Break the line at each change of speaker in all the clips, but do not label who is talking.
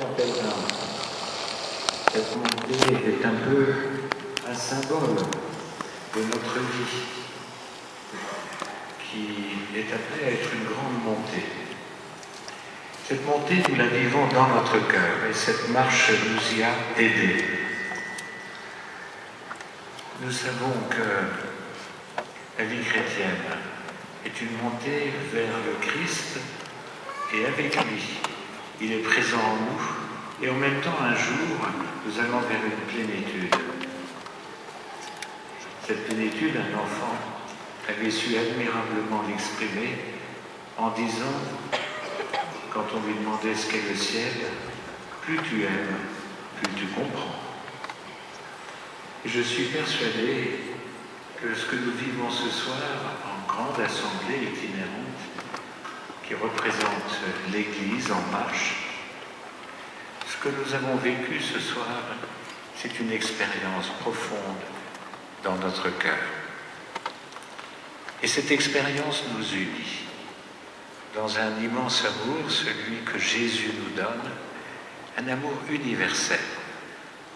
Chers pèlerins, cette montée est un peu un symbole de notre vie, qui est appelée à être une grande montée. Cette montée, nous la vivons dans notre cœur, et cette marche nous y a aidés. Nous savons que la vie chrétienne est une montée vers le Christ, et avec lui, il est présent en nous, et en même temps, un jour, nous allons vers une plénitude. Cette plénitude, un enfant avait su admirablement l'exprimer en disant, quand on lui demandait ce qu'est le ciel, plus tu aimes, plus tu comprends. Et je suis persuadé que ce que nous vivons ce soir en grande assemblée itinérante, qui représente l'Église en marche, ce que nous avons vécu ce soir, c'est une expérience profonde dans notre cœur. Et cette expérience nous unit dans un immense amour, celui que Jésus nous donne, un amour universel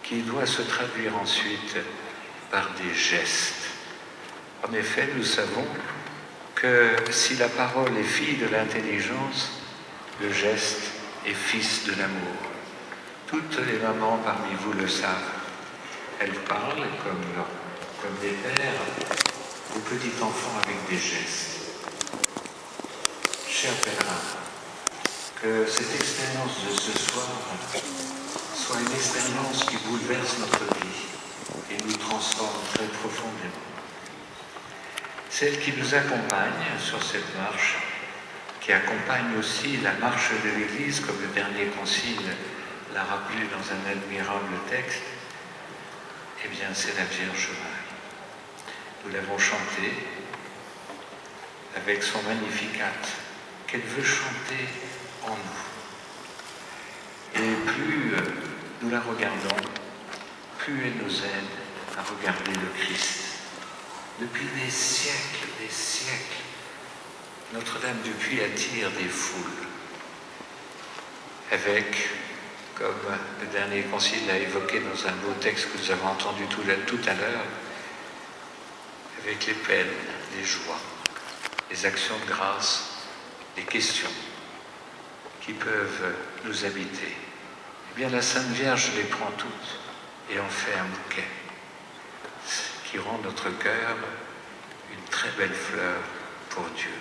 qui doit se traduire ensuite par des gestes. En effet, nous savons que si la parole est fille de l'intelligence, le geste est fils de l'amour. Toutes les mamans parmi vous le savent. Elles parlent comme des pères aux petits enfants avec des gestes. Chers pèlerins, que cette expérience de ce soir soit une expérience qui bouleverse notre vie et nous transforme très profondément. Celle qui nous accompagne sur cette marche, qui accompagne aussi la marche de l'Église, comme le dernier concile l'a rappelé dans un admirable texte, eh bien c'est la Vierge Marie. Nous l'avons chantée avec son Magnificat, qu'elle veut chanter en nous. Et plus nous la regardons, plus elle nous aide à regarder le Christ. Depuis des siècles, Notre-Dame du Puy attire des foules, avec, comme le dernier concile l'a évoqué dans un beau texte que nous avons entendu tout à l'heure, avec les peines, les joies, les actions de grâce, les questions qui peuvent nous habiter. Eh bien, la Sainte Vierge les prend toutes et en fait un bouquet qui rend notre cœur une très belle fleur pour Dieu.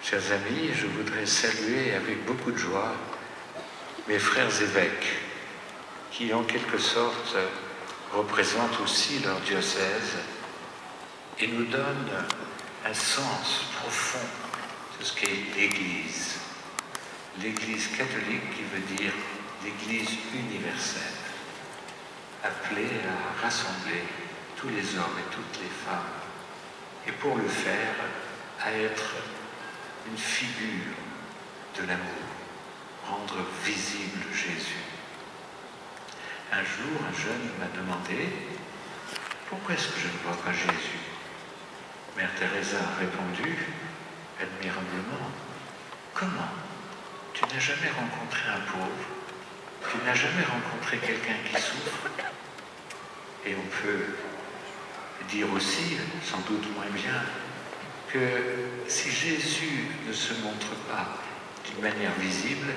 Chers amis, je voudrais saluer avec beaucoup de joie mes frères évêques qui, en quelque sorte, représentent aussi leur diocèse et nous donnent un sens profond de ce qu'est l'Église. L'Église catholique qui veut dire l'Église universelle, appelée à rassembler tous les hommes et toutes les femmes, et pour le faire, à être une figure de l'amour, rendre visible Jésus. Un jour, un jeune m'a demandé « Pourquoi est-ce que je ne vois pas Jésus ?» Mère Teresa a répondu admirablement « Comment? Tu n'as jamais rencontré un pauvre? Tu n'as jamais rencontré quelqu'un qui souffre ?» Et on peut dire aussi, sans doute moins bien, que si Jésus ne se montre pas d'une manière visible,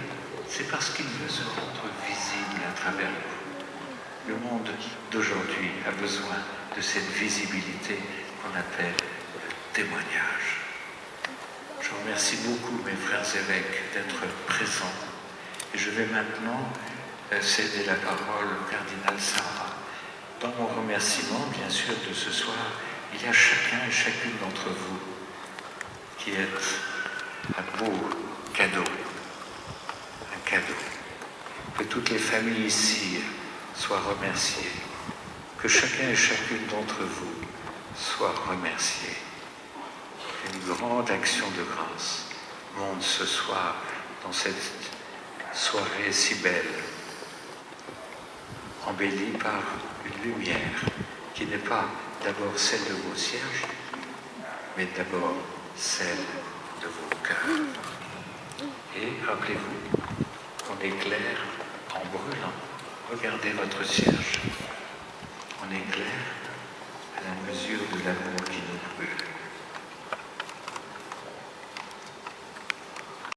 c'est parce qu'il veut se rendre visible à travers nous. Le monde d'aujourd'hui a besoin de cette visibilité qu'on appelle le témoignage. Je vous remercie beaucoup, mes frères évêques, d'être présents. Et je vais maintenant céder la parole au cardinal Sarah. Dans mon remerciement, bien sûr, de ce soir, il y a chacun et chacune d'entre vous qui êtes un beau cadeau. Un cadeau. Que toutes les familles ici soient remerciées. Que chacun et chacune d'entre vous soit remercié. Une grande action de grâce monte ce soir dans cette soirée si belle, embellie par une lumière qui n'est pas d'abord celle de vos cierges, mais d'abord celle de vos cœurs. Et rappelez-vous, éclaire en brûlant. Regardez votre cierge. On éclaire à la mesure de l'amour qui nous brûle.